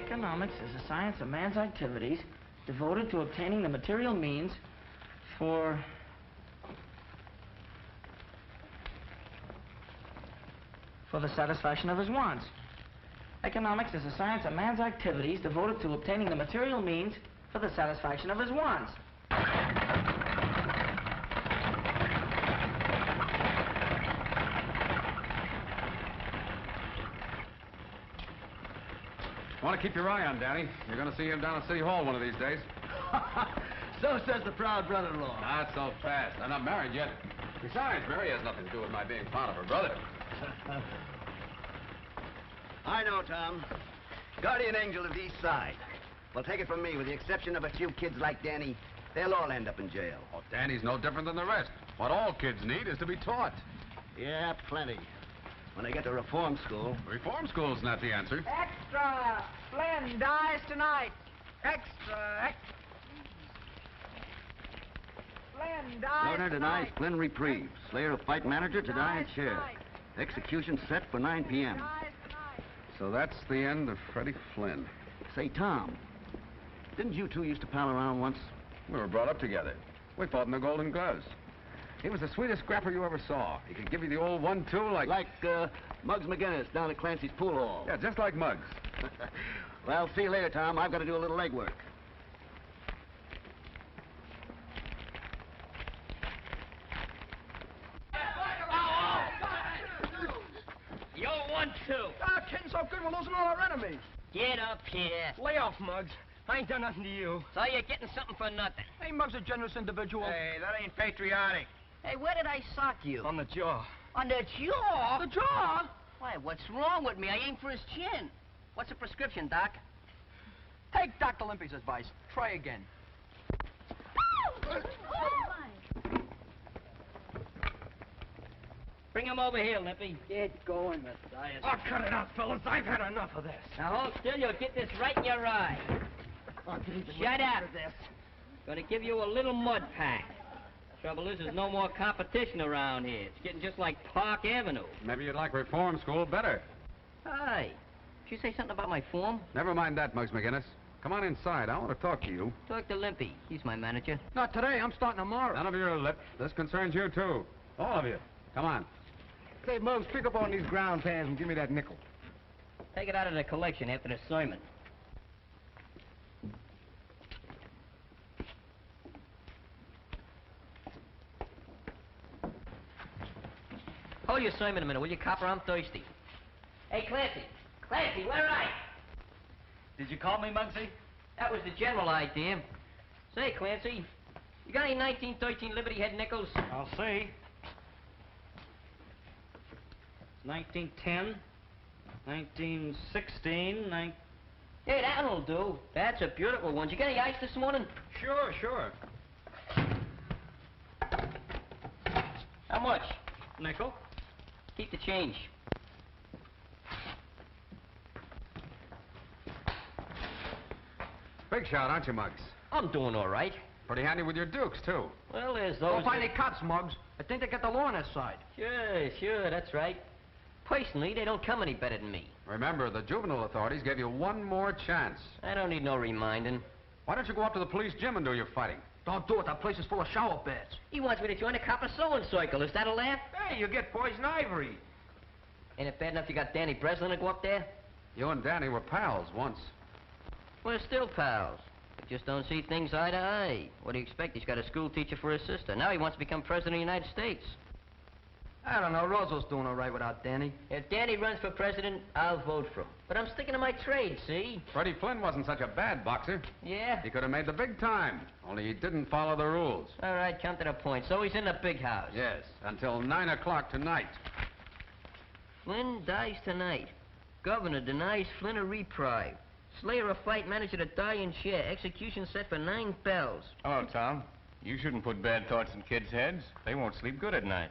Economics is a science of man's activities devoted to obtaining the material means for the satisfaction of his wants. Economics is a science of man's activities devoted to obtaining the material means for the satisfaction of his wants. Want to keep your eye on Danny. You're going to see him down at City Hall one of these days. So says the proud brother-in-law. Not so fast. I'm not married yet. Besides, Mary has nothing to do with my being fond of her brother. I know, Tom. Guardian angel of the East Side. Well, take it from me, with the exception of a few kids like Danny, they'll all end up in jail. Oh, Danny's no different than the rest. What all kids need is to be taught. Yeah, plenty. When they get to reform school. Reform school's not the answer. Extra! Flynn dies tonight. Extra! Flynn dies Governor denies tonight. Flynn reprieve. Slayer of fight manager to die in chair. Execution set for 9 p.m. So that's the end of Freddie Flynn. Say, Tom, didn't you two used to pal around once? We were brought up together. We fought in the Golden Gloves. He was the sweetest scrapper you ever saw. He could give you the old 1-2 like... Like, Muggs McGinnis down at Clancy's pool hall. Yeah, just like Muggs. Well, see you later, Tom. I've got to do a little legwork. Yo, 1-2. Ah, kidding so good, we're losing all our enemies. Get up here. Lay off, Muggs. I ain't done nothing to you. So you're getting something for nothing. Hey, Muggs a generous individual. Hey, that ain't patriotic. Hey, where did I sock you? On the jaw. On the jaw? The jaw? Why, what's wrong with me? I aimed for his chin. What's the prescription, Doc? Take Dr. Limpy's advice. Try again. Bring him over here, Limpy. Get going, Matthias. Oh, cut it out, fellas. I've had enough of this. Now hold still, you'll get this right in your eye. Shut up. Gonna give you a little mud pack. Trouble is, there's no more competition around here. It's getting just like Park Avenue. Maybe you'd like reform school better. Hi. Did you say something about my form? Never mind that, Muggs McGinnis. Come on inside. I want to talk to you. Talk to Limpy. He's my manager. Not today. I'm starting tomorrow. None of your lip. This concerns you, too. All of you. Come on. Say, Muggs, pick up on these ground pans and give me that nickel. Take it out of the collection after the sermon. Hold your sermon a minute, will you, copper? I'm thirsty. Hey, Clancy. Clancy, where are you? Did you call me, Muggsy? That was the general idea. Say, Clancy, you got any 1913 Liberty Head nickels? I'll see. 1910, 1916, Hey, that'll do. That's a beautiful one. Did you get any ice this morning? Sure, sure. How much? Nickel. Keep the change. Big shot, aren't you, Muggs? I'm doing all right. Pretty handy with your dukes, too. Well, there's Don't those... find any cops, Muggs. I think they got the law on their side. Sure, that's right. Personally, they don't come any better than me. Remember, the juvenile authorities gave you one more chance. I don't need no reminding. Why don't you go up to the police gym and do your fighting? Don't do it. That place is full of shower beds. He wants me to join the copper sewing circle. Is that a laugh? Hey, you get poison ivory. Ain't it bad enough you got Danny Breslin to go up there? You and Danny were pals once. We're still pals. We just don't see things eye to eye. What do you expect? He's got a school teacher for his sister. Now he wants to become president of the United States. I don't know. Roosevelt doing all right without Danny. If Danny runs for president, I'll vote for him. But I'm sticking to my trade, see? Freddie Flynn wasn't such a bad boxer. Yeah? He could have made the big time, only he didn't follow the rules. All right, come to the point. So he's in the big house. Yes, until 9 o'clock tonight. Flynn dies tonight. Governor denies Flynn a reprieve. Slayer of fight manager to die in chair. Execution set for 9 bells. Hello, Tom. You shouldn't put bad thoughts in kids' heads. They won't sleep good at night.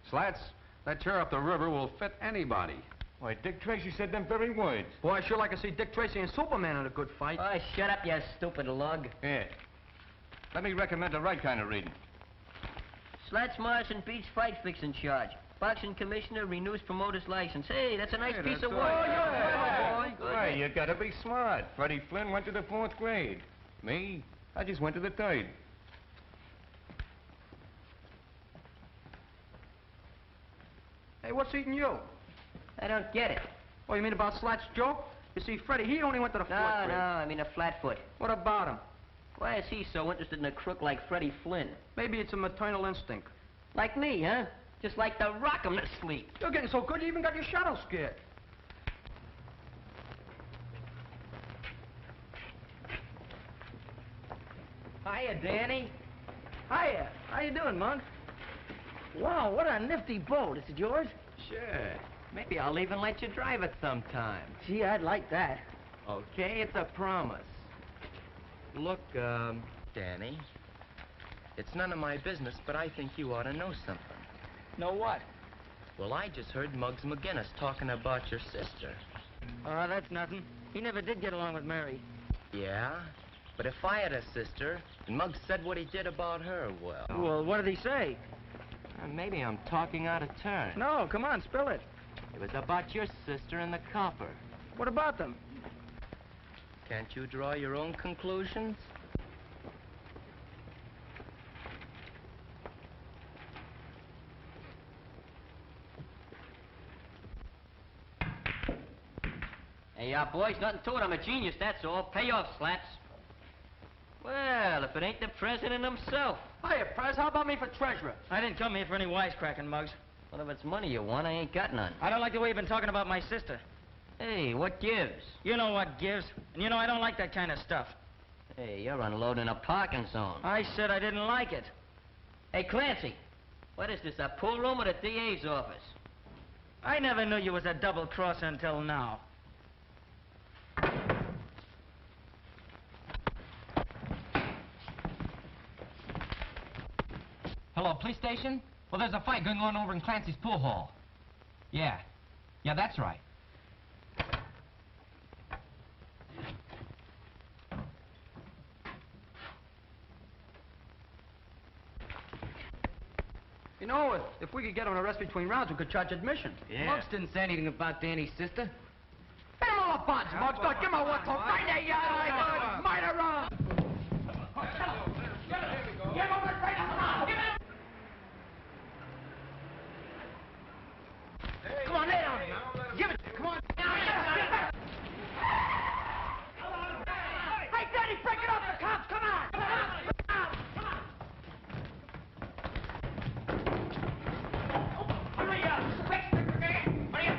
Slats, that chair up the river will fit anybody. Why, Dick Tracy said them very words. Boy, I sure like to see Dick Tracy and Superman in a good fight. Oh, shut up, you stupid lug. Yeah. Let me recommend the right kind of reading. Slats Morrison beats fight fixing charge. Boxing commissioner renews promoter's license. Hey, that's a nice Hey, piece that's of work. all. Yeah, boy. Good. Hey, you gotta be smart. Freddie Flynn went to the 4th grade. Me, I just went to the 3rd. Hey, what's eating you? I don't get it. Oh, you mean about Slat's joke? You see, Freddie, he only went to the 4th No, grade. I mean a flatfoot. What about him? Why is he so interested in a crook like Freddie Flynn? Maybe it's a maternal instinct. Like me, huh? Just like to rock 'em to sleep. You're getting so good you even got your shadow scared. Hiya, Danny. Hiya. How you doing, Mug? Wow, what a nifty boat. Is it yours? Sure. Maybe I'll even let you drive it sometime. Gee, I'd like that. Okay, it's a promise. Look, Danny, it's none of my business, but I think you ought to know something. Know what? Well, I just heard Muggs McGinnis talking about your sister. Oh, that's nothing. He never did get along with Mary. Yeah? But if I had a sister, and Muggs said what he did about her, well... Well, what did he say? Maybe I'm talking out of turn. No, come on, spill it. It was about your sister and the copper. What about them? Can't you draw your own conclusions? Hey, boys, nothing to it. I'm a genius, that's all. Pay off, Slats. Well, if it ain't the president himself. Hiya, Prez. How about me for treasurer? I didn't come here for any wisecracking, Muggs. Well, if it's money you want, I ain't got none. I don't like the way you've been talking about my sister. Hey, what gives? You know what gives. And you know I don't like that kind of stuff. Hey, you're unloading a parking zone. I said I didn't like it. Hey, Clancy, what is this, a pool room or the DA's office? I never knew you was a double-crosser until now. Hello, police station? Well, there's a fight going on over in Clancy's pool hall. Yeah, that's right. You know, if we could get him an arrest between rounds, we could charge admission. Yeah. Muggs didn't say anything about Danny's sister. Get him all the bonds, Muggs. Don't give him a whistle. Right there, you might have run. Give him the right now. Give him. Come on, lay down. Give it. Come on. Hey, Danny, break it up. The cops, come on. Come on. Hurry up. Quick. Hurry up.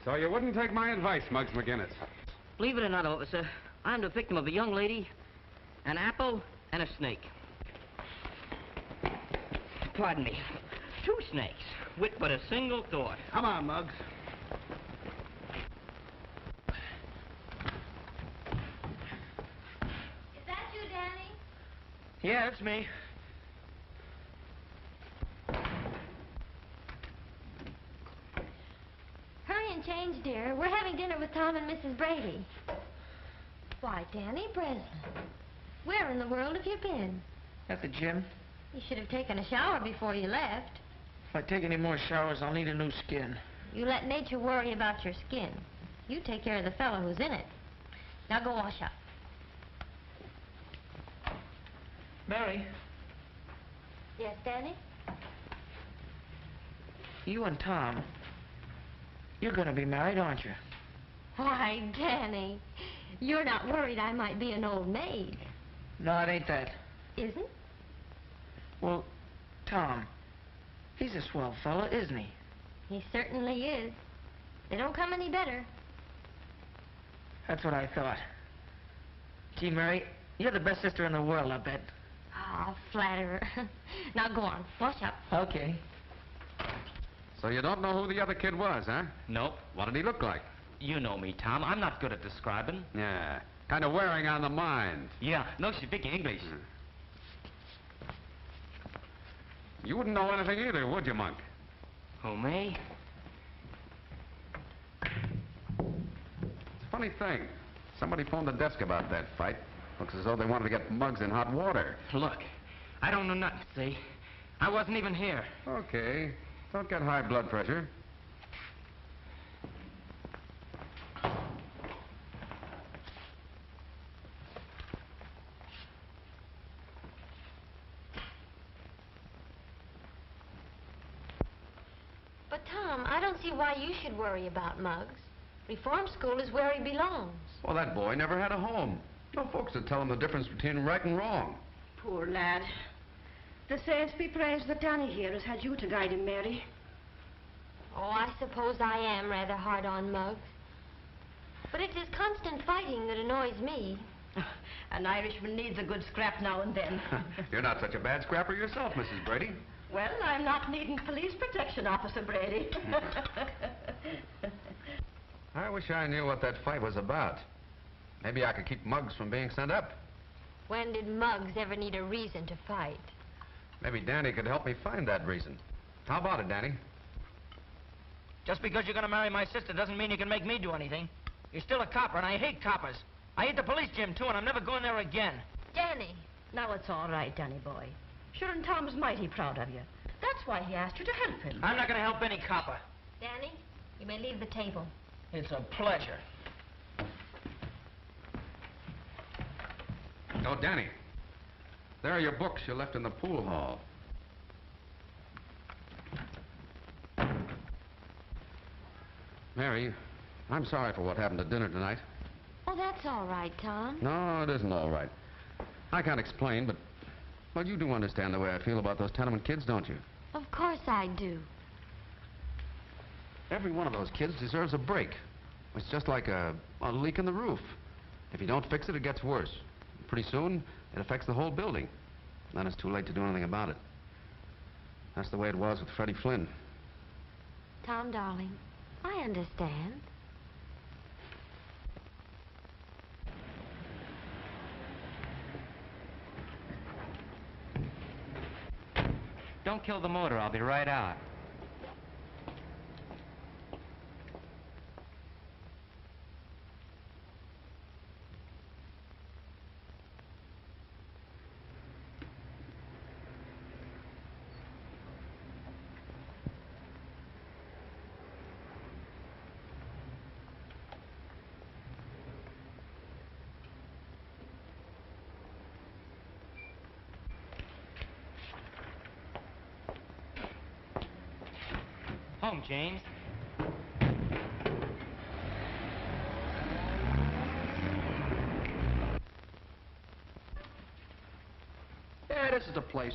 So you wouldn't take my advice, Muggs McGinnis. Believe it or not, officer, I'm the victim of a young lady, an apple, and a snake. Pardon me. 2 snakes, with but a single thought. Come on, Muggs. Is that you, Danny? Yeah, it's me. Hurry and change, dear. We're having dinner with Tom and Mrs. Brady. Why, Danny Breslin, where in the world have you been? At the gym. You should have taken a shower before you left. If I take any more showers, I'll need a new skin. You let nature worry about your skin. You take care of the fellow who's in it. Now go wash up. Mary, Yes, Danny? you and Tom, you're gonna be married, aren't you? Why, Danny, you're not worried I might be an old maid, No, it ain't that. isn't? Well, Tom, he's a swell fella, isn't he? He certainly is. They don't come any better. That's what I thought. Gee, Mary, you're the best sister in the world, I bet. Oh, flatterer. Now go on, wash up. Okay. So you don't know who the other kid was, huh? Nope. What did he look like? You know me, Tom. I'm not good at describing. Yeah, kind of wearing on the mind. Yeah, no speaking English. You wouldn't know anything either, would you, Monk? Who, me? It's a funny thing. Somebody phoned the desk about that fight. Looks as though they wanted to get Muggs in hot water. Look, I don't know nothing, see? I wasn't even here. Okay. Don't get high blood pressure. But, Tom, I don't see why you should worry about Muggs. Reform school is where he belongs. Well, that boy never had a home. No folks to tell him the difference between right and wrong. Poor lad. The saints be praised that Danny here has had you to guide him, Mary. Oh, I suppose I am rather hard on Muggs. But it's his constant fighting that annoys me. An Irishman needs a good scrap now and then. You're not such a bad scrapper yourself, Mrs. Brady. Well, I'm not needing police protection, Officer Brady. I wish I knew what that fight was about. Maybe I could keep Muggs from being sent up. When did Muggs ever need a reason to fight? Maybe Danny could help me find that reason. How about it, Danny? Just because you're going to marry my sister doesn't mean you can make me do anything. You're still a copper, and I hate coppers. I hate the police gym, too, and I'm never going there again. Danny. Now it's all right, Danny boy. Sure, and Tom's mighty proud of you. That's why he asked you to help him. I'm not going to help any copper. Danny, you may leave the table. It's a pleasure. Oh, Danny. There are your books you left in the pool hall. Mary, I'm sorry for what happened at dinner tonight. Oh, that's all right, Tom. No, it isn't all right. I can't explain, but... Well, you do understand the way I feel about those tenement kids, don't you? Of course I do. Every one of those kids deserves a break. It's just like a leak in the roof. If you don't fix it, it gets worse. Pretty soon, it affects the whole building. Then it's too late to do anything about it. That's the way it was with Freddie Flynn. Tom, darling, I understand. Don't kill the motor. I'll be right out. Home, James. Yeah, this is the place.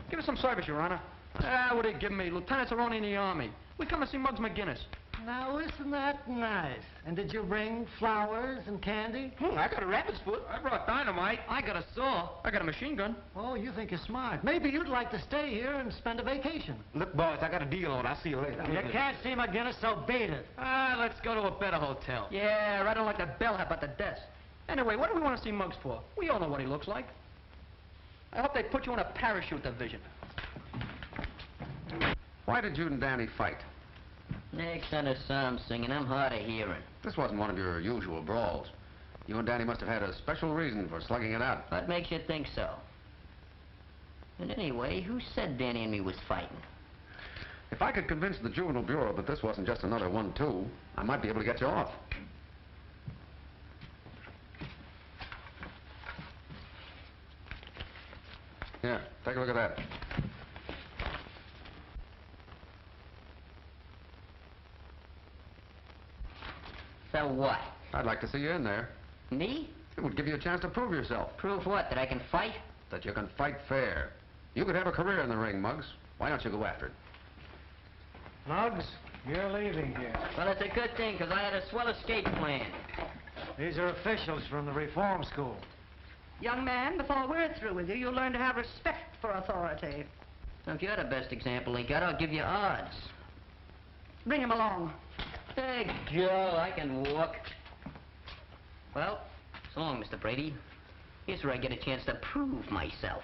Give us some service, Your Honor. What are you giving me? Lieutenants are only in the Army. We come to see Muggs McGinnis. Now, isn't that nice? And did you bring flowers and candy? I got a rabbit's foot. I brought dynamite. I got a saw. I got a machine gun. Oh, you think you're smart. Maybe you'd like to stay here and spend a vacation. Look, boys, I got a deal on. I'll see you later. You can't see McGinnis, so beat it. Let's go to a better hotel. Yeah, right on like the bellhop at the desk. Anyway, what do we want to see Muggs for? We all know what he looks like. I hope they put you in a parachute division. Why did you and Danny fight? Next on a psalm singing, I'm hard of hearing. This wasn't one of your usual brawls. You and Danny must have had a special reason for slugging it out. What makes you think so? And anyway, who said Danny and me was fighting? If I could convince the Juvenile Bureau that this wasn't just another 1-2, I might be able to get you off. Here, take a look at that. So what? I'd like to see you in there. Me? It would give you a chance to prove yourself. Prove what? That I can fight? That you can fight fair. You could have a career in the ring, Muggs. Why don't you go after it? Muggs, you're leaving here. Well, it's a good thing, because I had a swell escape plan. These are officials from the reform school. Young man, before we're through with you, you'll learn to have respect for authority. Now, if you're the best example he got, I'll give you odds. Bring him along. Hey, Joe, I can walk. Well, so long, Mr. Brady. Here's where I get a chance to prove myself.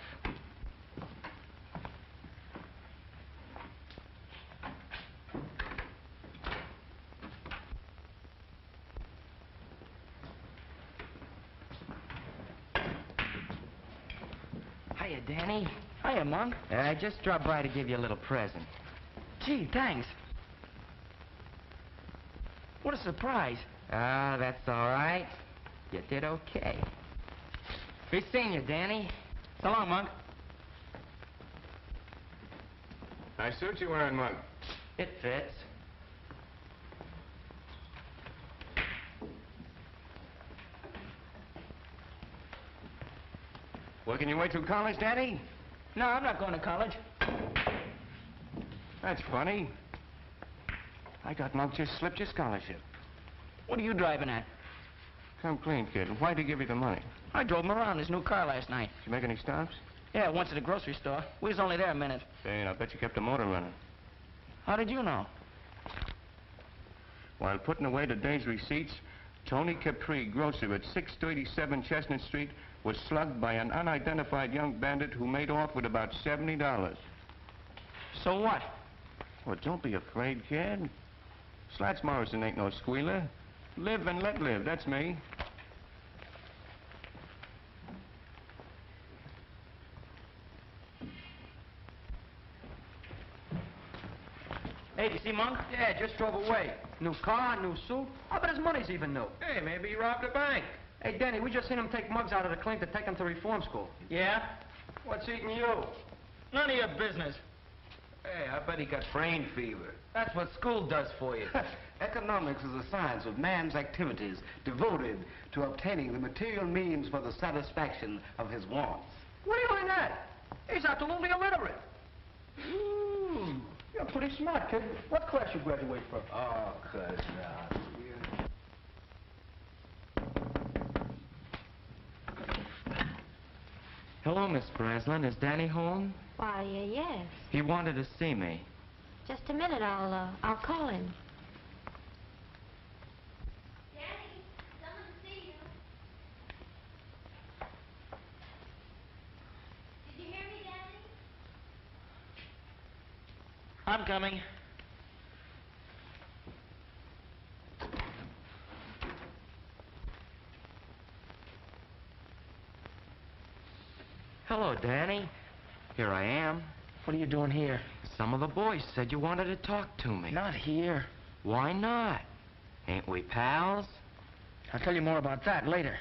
Hiya, Danny. Hiya, Monk. I just dropped by to give you a little present. Gee, thanks. What a surprise. Ah, that's all right. You did okay. Be seeing you, Danny. So long, Monk. Nice suit you're wearing, Monk. It fits. Working your way through college, Daddy? No, I'm not going to college. That's funny. I got Monk just slipped your scholarship. What are you driving at? Come clean, kid. Why'd he give you the money? I drove him around his new car last night. Did you make any stops? Yeah, once at a grocery store. We was only there a minute. Say, and I bet you kept the motor running. How did you know? While putting away today's receipts, Tony Capri, grocer at 637 Chestnut Street, was slugged by an unidentified young bandit who made off with about $70. So what? Well, don't be afraid, kid. Slats Morrison ain't no squealer. Live and let live, that's me. Hey, do you see Monk? Yeah, just drove away. New car, new suit. I bet his money's even new. Hey, maybe he robbed a bank. Hey, Danny, we just seen him take mugs out of the clink to take him to reform school. Yeah? What's eating you? None of your business. Hey, I bet he got brain fever. That's what school does for you. Economics is a science of man's activities devoted to obtaining the material means for the satisfaction of his wants. What are you in at? He's absolutely illiterate. You're pretty smart, kid. What class you graduate from? Oh, cuss out. Hello, Miss Breslin. Is Danny home? Why, yes. He wanted to see me. Just a minute, I'll call him. Danny, someone to see you. Did you hear me, Danny? I'm coming. Hello, Danny. Here I am. What are you doing here? Some of the boys said you wanted to talk to me. Not here. Why not? Ain't we pals? I'll tell you more about that later.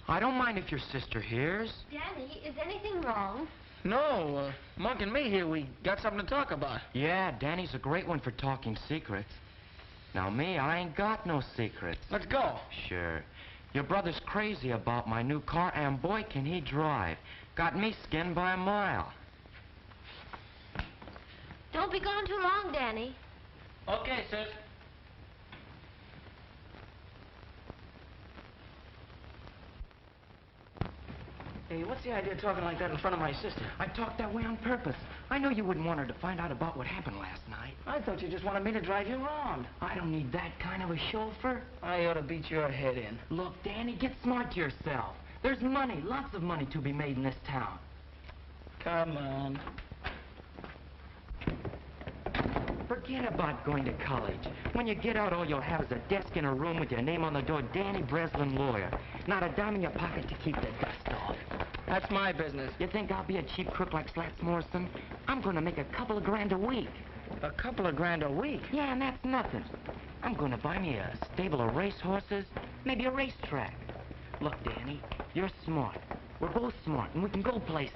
I don't mind if your sister hears. Danny, is anything wrong? No, Monk and me here, we got something to talk about. Yeah, Danny's a great one for talking secrets. Now, me, I ain't got no secrets. Let's go. Sure. Your brother's crazy about my new car, and boy, can he drive. Got me skinned by a mile. Don't be gone too long, Danny. Okay, sis. Hey, what's the idea of talking like that in front of my sister? I talked that way on purpose. I know you wouldn't want her to find out about what happened last night. I thought you just wanted me to drive you around. I don't need that kind of a chauffeur. I ought to beat your head in. Look, Danny, get smart to yourself. There's money, lots of money to be made in this town. Come on. Forget about going to college. When you get out, all you'll have is a desk in a room with your name on the door, Danny Breslin, lawyer. Not a dime in your pocket to keep the dust off. That's my business. You think I'll be a cheap crook like Slats Morrison? I'm going to make a couple of grand a week. A couple of grand a week? Yeah, and that's nothing. I'm going to buy me a stable of racehorses, maybe a racetrack. Look, Danny, you're smart. We're both smart, and we can go places.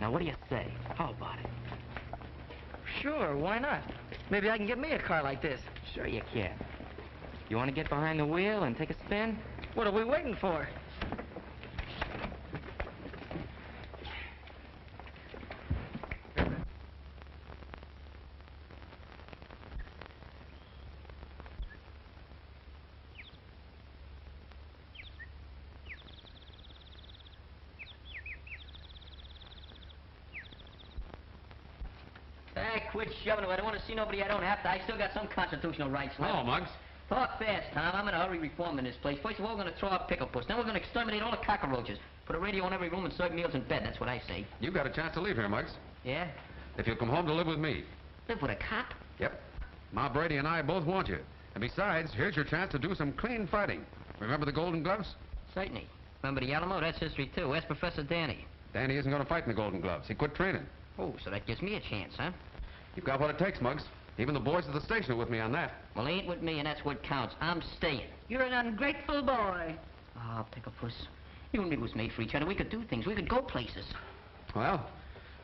Now, what do you say? How about it? Sure, why not? Maybe I can get me a car like this. Sure you can. You want to get behind the wheel and take a spin? What are we waiting for? Quit shoving it. I don't want to see nobody I don't have to. I still got some constitutional rights left. Hello, Muggs. Talk fast, Tom. I'm in a hurry reforming this place. First of all, we're gonna throw out Pickle Puss. Then we're gonna exterminate all the cockroaches. Put a radio in every room and serve meals in bed. That's what I say. You've got a chance to leave here, Muggs. Yeah? If you'll come home to live with me. Live with a cop? Yep. Ma Brady and I both want you. And besides, here's your chance to do some clean fighting. Remember the Golden Gloves? Certainly. Remember the Alamo? That's history, too. Ask Professor Danny. Danny isn't going to fight in the Golden Gloves. He quit training. Oh, so that gives me a chance, huh? You've got what it takes, Muggs. Even the boys at the station are with me on that. Well, they ain't with me, and that's what counts. I'm staying. You're an ungrateful boy. Ah, Pickle Puss. You and me was made for each other. We could do things. We could go places. Well,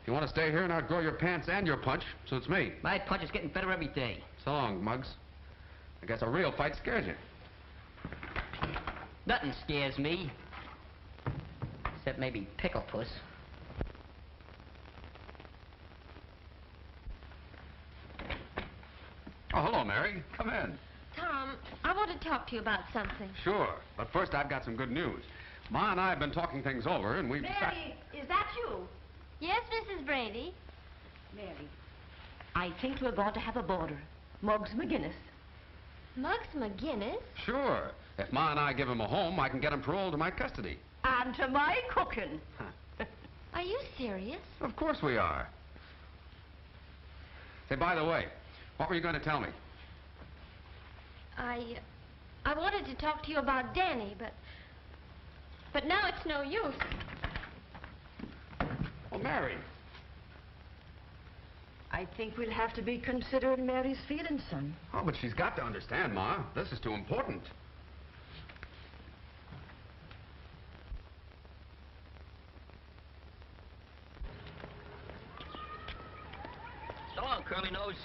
if you want to stay here and outgrow your pants and your punch, suits me. My punch is getting better every day. So long, Muggs. I guess a real fight scares you. Nothing scares me. Except maybe Pickle Puss. Oh, hello, Mary. Come in. Tom, I want to talk to you about something. Sure. But first, I've got some good news. Ma and I have been talking things over, and we've decided... Mary, is that you? Yes, Mrs. Brady. Mary, I think we're going to have a boarder. Muggs McGinnis. Muggs McGinnis? Sure. If Ma and I give him a home, I can get him paroled to my custody. And to my cooking. Are you serious? Of course we are. Say, by the way, what were you going to tell me? I wanted to talk to you about Danny, but now it's no use. Well, Mary. I think we'll have to be considering Mary's feelings, son. Oh, but she's got to understand, Ma. This is too important. So long, Curly Nose.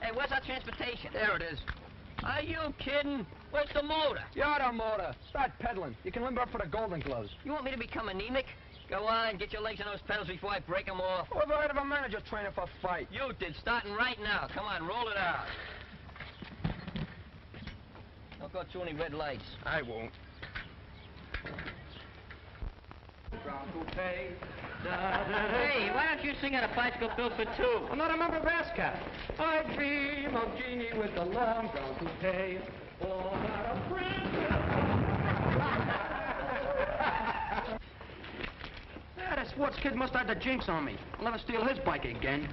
Hey, where's our transportation? There it is. Are you kidding? Where's the motor? You're the motor. Start pedaling. You can limber up for the Golden Gloves. You want me to become anemic? Go on, get your legs on those pedals before I break them off. Who ever heard of a manager training for a fight? You did, starting right now. Come on, roll it out. Don't go through any red lights. I won't. Hey, why don't you sing out a bicycle bill for two? I'm not a member of ASCAP. I dream of Jeannie with the long brown toupee. Oh, not a Yeah, that sports kid must have the jinx on me. I'll never steal his bike again.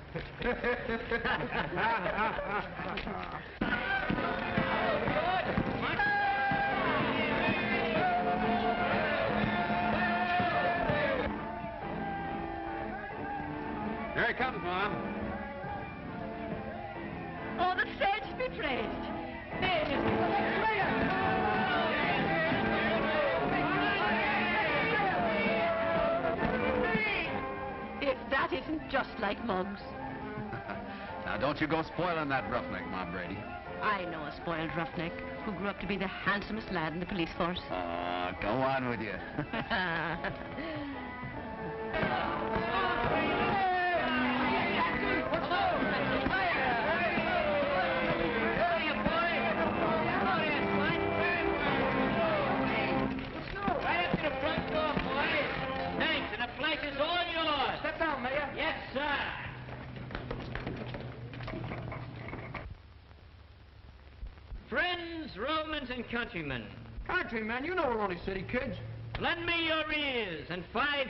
Here he comes, Mom. Oh, the saints be praised. Name is If that isn't just like Muggs. Now, don't you go spoiling that roughneck, Ma Brady. I know a spoiled roughneck who grew up to be the handsomest lad in the police force. Go on with you. Friends, Romans, and countrymen, Countryman, you know we're only city kids. lend me your ears and $5.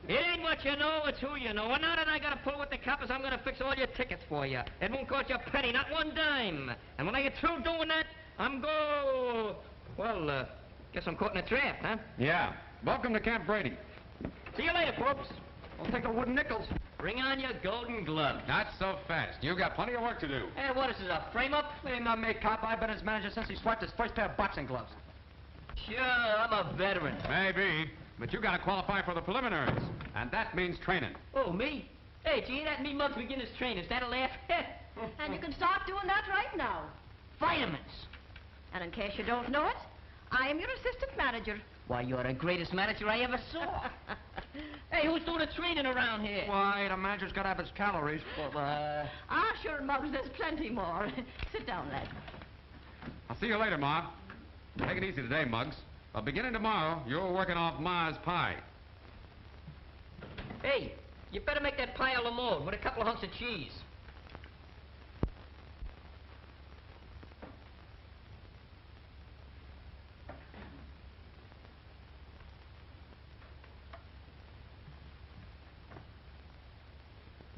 It ain't what you know, it's who you know. And now that I gotta pull with the coppers, I'm gonna fix all your tickets for you. It won't cost you a penny, not one dime. And when I get through doing that, guess I'm caught in a trap, huh? Yeah. Welcome to Camp Brady. See you later, folks. I'll take the wooden nickels. Bring on your golden gloves. Not so fast. You've got plenty of work to do. Hey, what is this, a frame-up? Ain't not me, cop. I've been his manager since he swiped his first pair of boxing gloves. Sure, I'm a veteran. Maybe, but you got to qualify for the preliminaries, and that means training. Oh, me? Hey, gee, that me Muggs beginner's train. Is that a laugh? And you can start doing that right now. Vitamins. And in case you don't know it, I am your assistant manager. Why, you're the greatest manager I ever saw. Hey, who's doing the training around here? Why, the manager's got to have his calories. Sure, Muggs, there's plenty more. Sit down, lad. I'll see you later, Ma. Take it easy today, Muggs. Beginning tomorrow, you're working off Ma's pie. Hey, you better make that pie a la mode with a couple of hunks of cheese.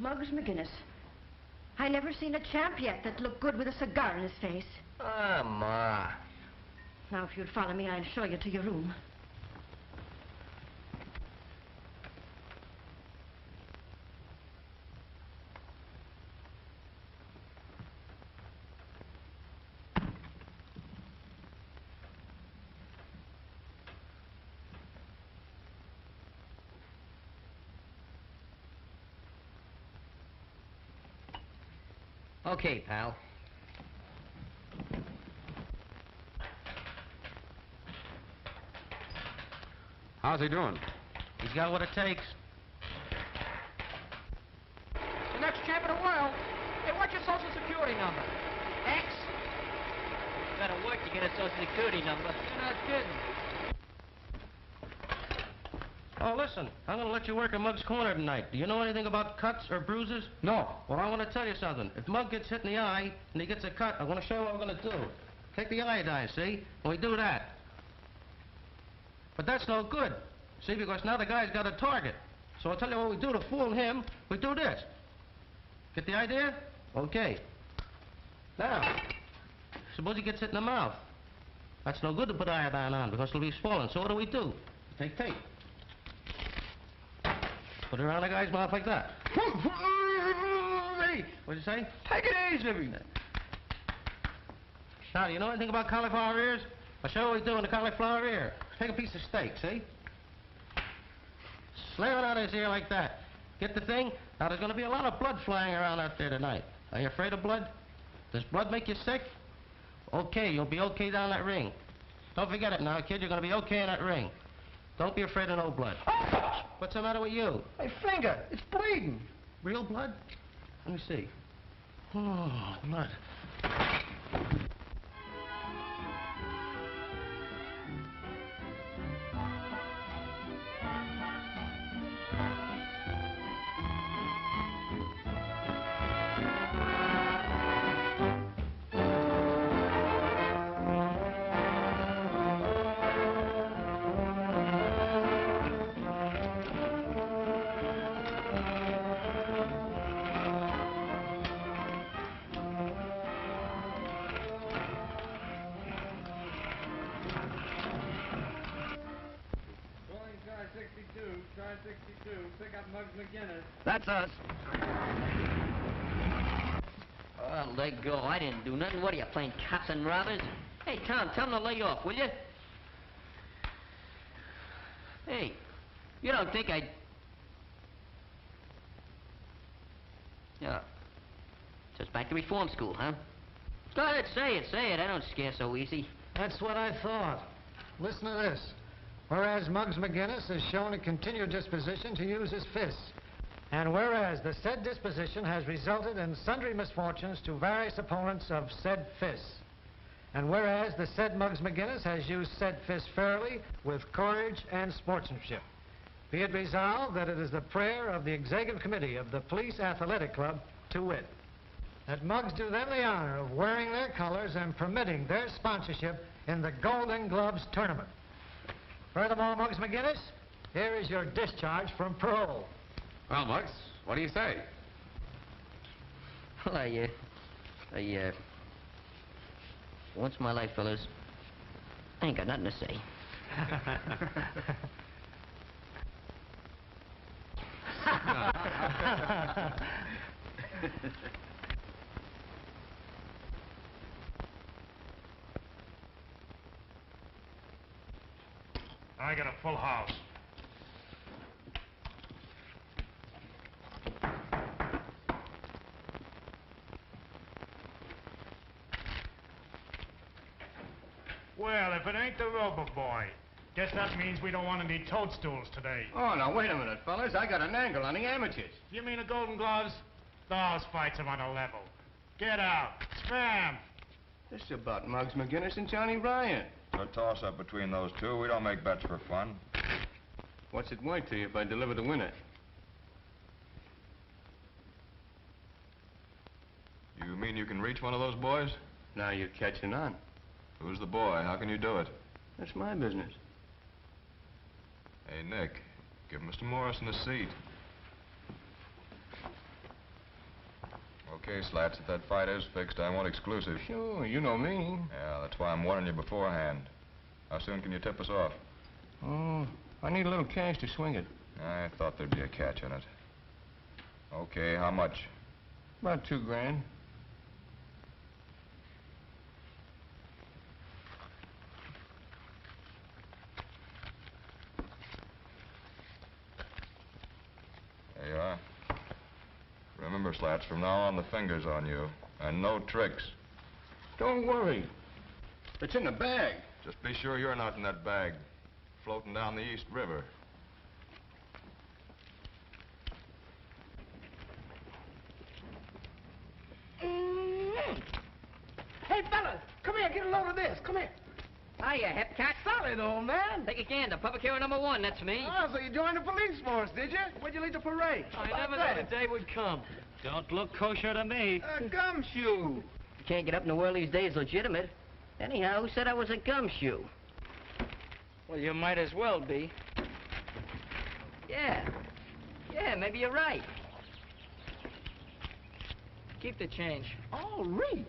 Muggs McGinnis. I never seen a champ yet that looked good with a cigar in his face. Ah, Ma. Now, if you'd follow me, I'll show you to your room. Okay, pal. How's he doing? He's got what it takes. The next champ in the world. Hey, what's your social security number? X? You better work to get a social security number. You're not kidding. Oh, listen, I'm going to let you work at Mug's corner tonight. Do you know anything about cuts or bruises? No. Well, I want to tell you something. If Mug gets hit in the eye and he gets a cut, I want to show you what we're going to do. Take the iodine, see? And we do that. But that's no good, see, because now the guy's got a target. So I'll tell you what we do to fool him. We do this. Get the idea? Okay. Now, suppose he gets hit in the mouth. That's no good to put iodine on because it'll be swollen. So what do? We take tape. Put it around the guy's mouth like that. What'd you say? Take it easy. Now, do you know anything about cauliflower ears? I'll show you what we do in the cauliflower ear. Take a piece of steak, see? Slam it out of his ear like that. Get the thing? Now, there's going to be a lot of blood flying around out there tonight. Are you afraid of blood? Does blood make you sick? Okay, you'll be okay down that ring. Don't forget it now, kid. You're going to be okay in that ring. Don't be afraid of no blood. What's the matter with you? My finger. It's bleeding. Real blood? Let me see. Oh, blood. That's us. Oh, let go. I didn't do nothing. What are you, playing cops and robbers? Hey, Tom, tell them to lay off, will you? Hey, you don't think I'd... Yeah. Just back to reform school, huh? Go ahead, say it. I don't scare so easy. That's what I thought. Listen to this. Whereas Muggs McGinnis has shown a continued disposition to use his fists. And whereas the said disposition has resulted in sundry misfortunes to various opponents of said fists. And whereas the said Muggs McGinnis has used said fists fairly, with courage and sportsmanship. Be it resolved that it is the prayer of the Executive Committee of the Police Athletic Club, to wit, that Muggs do them the honor of wearing their colors and permitting their sponsorship in the Golden Gloves tournament. Furthermore, Muggs McGinnis, here is your discharge from parole. Well, Muggs, what do you say? Well, once in my life, fellas, I ain't got nothing to say. I got a full house. Well, if it ain't the Rover Boy. Guess that means we don't want any toadstools today. Oh, now, wait a minute, fellas. I got an angle on the amateurs. You mean the Golden Gloves? Those fights are on a level. Get out. Spam. This is about Muggs McGinnis and Johnny Ryan. A toss-up between those two. We don't make bets for fun. What's it worth to you if I deliver the winner? You mean you can reach one of those boys? Now you're catching on. Who's the boy? How can you do it? That's my business. Hey, Nick, give Mr. Morrison a seat. Okay, Slats, if that fight is fixed, I want exclusive. Sure, you know me. Yeah, that's why I'm warning you beforehand. How soon can you tip us off? Oh, I need a little cash to swing it. I thought there'd be a catch in it. Okay, how much? About $2,000. There you are. Remember, Slats, from now on the finger's on you. And no tricks. Don't worry. It's in the bag. Just be sure you're not in that bag, floating down the East River. Hey, fellas, come here, get a load of this. Come here. Hiya, Hepcat. Solid, old man. Take a gander. Public hero number 1, that's me. Oh, so you joined the police force, did you? Where'd you lead the parade? I never knew the day would come. Don't look kosher to me. A gumshoe. You can't get up in the world these days legitimate. Anyhow, who said I was a gumshoe? Well, you might as well be. Yeah. Yeah, maybe you're right. Keep the change. All right.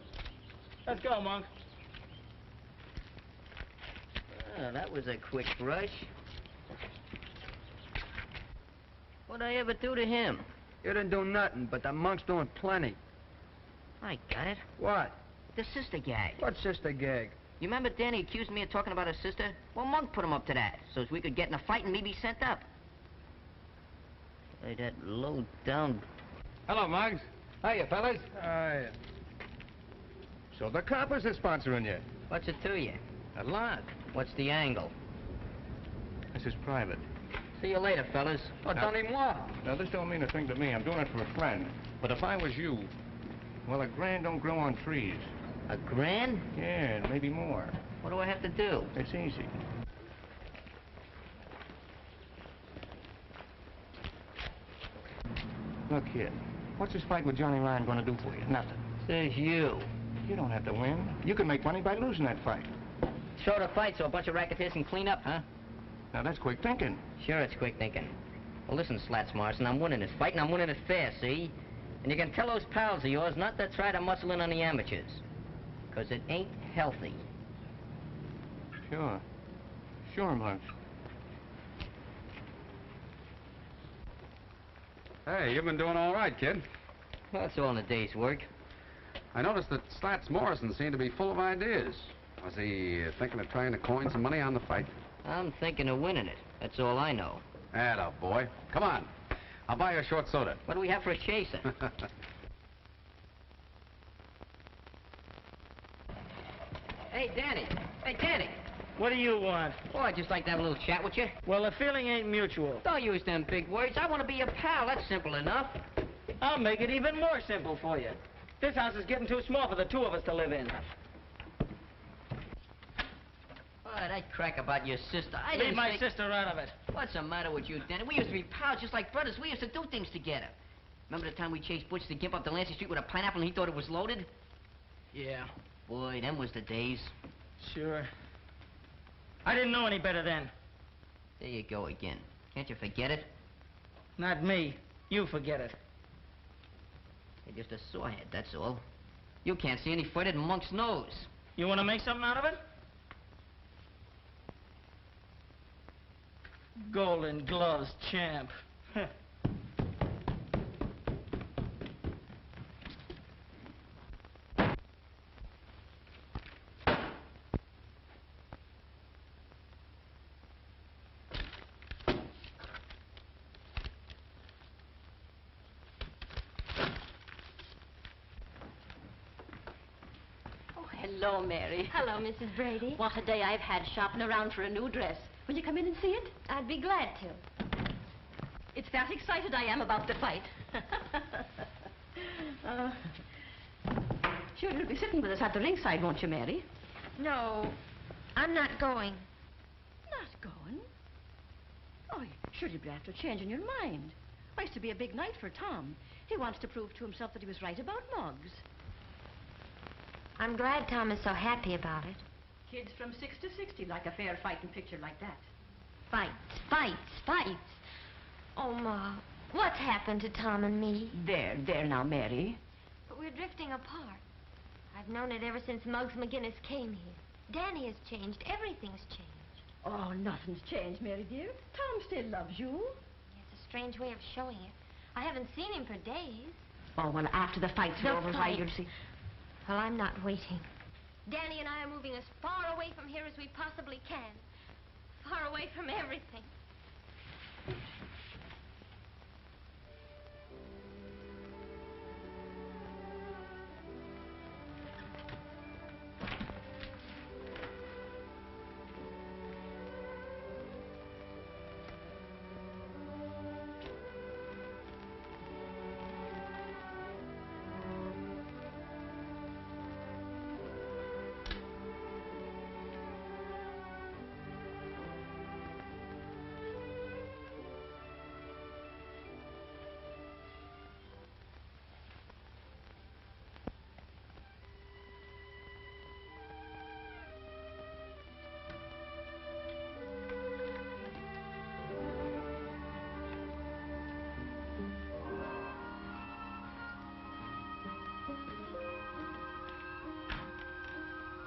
Let's go, Monk. Oh, that was a quick rush. What'd I ever do to him? You didn't do nothing, but the monk's doing plenty. I got it. What? The sister gag. What sister gag? You remember Danny accused me of talking about his sister? Well, Monk put him up to that, so as we could get in a fight and me be sent up. Hey, that low down... Hello, Muggs. Hiya, fellas. Hiya. So the coppers are sponsoring you? What's it to you? A lot. What's the angle? This is private. See you later, fellas. What's on him what? Now, this don't mean a thing to me. I'm doing it for a friend. But if I was you, well, $1,000 don't grow on trees. $1,000? Yeah, and maybe more. What do I have to do? It's easy. Look here. What's this fight with Johnny Ryan going to do for you? Nothing. Says you. You don't have to win. You can make money by losing that fight. Short a fight so a bunch of racketeers can clean up, huh? Now, that's quick thinking. Sure, it's quick thinking. Well, listen, Slats Morrison, I'm winning this fight, and I'm winning it fair, see? And you can tell those pals of yours not to try to muscle in on the amateurs. Because it ain't healthy. Sure. Sure, Muggs. Hey, you've been doing all right, kid. Well, that's all in a day's work. I noticed that Slats Morrison seemed to be full of ideas. Was he thinking of trying to coin some money on the fight? I'm thinking of winning it. That's all I know. Atta boy. Come on. I'll buy you a short soda. What do we have for a chaser? Hey, Danny. Hey, Danny. What do you want? Oh, I'd just like to have a little chat with you. Well, the feeling ain't mutual. Don't use them big words. I want to be your pal. That's simple enough. I'll make it even more simple for you. This house is getting too small for the two of us to live in. Oh, that crack about your sister. I Leave didn't my say... sister out of it. What's the matter with you, Danny? We used to be pals just like brothers. We used to do things together. Remember the time we chased Butch the Gimp up Delancey Street with a pineapple and he thought it was loaded? Yeah. Boy, them was the days. Sure. I didn't know any better then. There you go again. Can't you forget it? Not me. You forget it. You're just a sorehead, that's all. You can't see any further than Monk's nose. You want to make something out of it? Golden Gloves champ. Hello, Mary. Hello, Mrs. Brady. What a day I've had shopping around for a new dress. Will you come in and see it? I'd be glad to. It's that excited I am about the fight. Sure, you'll be sitting with us at the ringside, won't you, Mary? No, I'm not going. Not going? Oh, sure, you'll be after changing your mind. Oh, it's to be a big night for Tom. He wants to prove to himself that he was right about Muggs. I'm glad Tom is so happy about it. Kids from 6 to 60 like a fair fighting picture like that. Fights, fights, fights. Oh, Ma, what's happened to Tom and me? There now, Mary. But we're drifting apart. I've known it ever since Muggs McGinnis came here. Danny has changed. Everything's changed. Oh, nothing's changed, Mary dear. Tom still loves you. It's a strange way of showing it. I haven't seen him for days. Oh, well, after the fight's over, why, you'll see. Well, I'm not waiting. Danny and I are moving as far away from here as we possibly can. Far away from everything.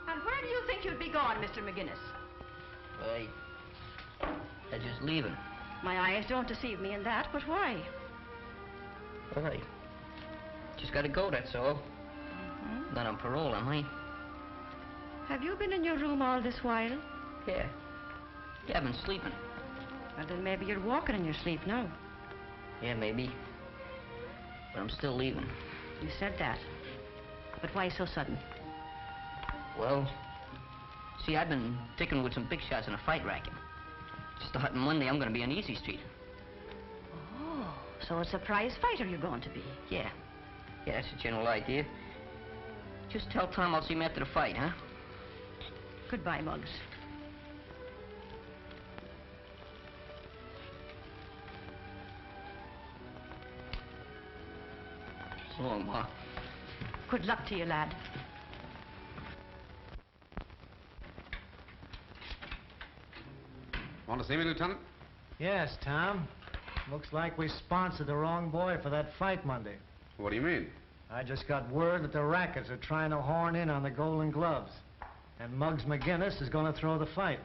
And where do you think you'd be gone, Mr. McGinnis? I'm just leaving. My eyes don't deceive me in that, but why? All right. Just gotta go, that's all. Not on parole, am I? Have you been in your room all this while? Yeah. Yeah, I've been sleeping. Well, then maybe you're walking in your sleep now. Yeah, maybe. But I'm still leaving. You said that. But why so sudden? Well, see, I've been ticking with some big shots in a fight racket. Starting Monday, I'm gonna be on Easy Street. Oh, so a surprise fighter you're going to be. Yeah. Yeah, that's the general idea. Just tell Tom I'll see him after the fight, huh? Goodbye, Muggs. So long, Ma. Good luck to you, lad. Want to see me, Lieutenant? Yes, Tom. Looks like we sponsored the wrong boy for that fight Monday. What do you mean? I just got word that the Rackets are trying to horn in on the Golden Gloves. And Muggs McGinnis is going to throw the fight.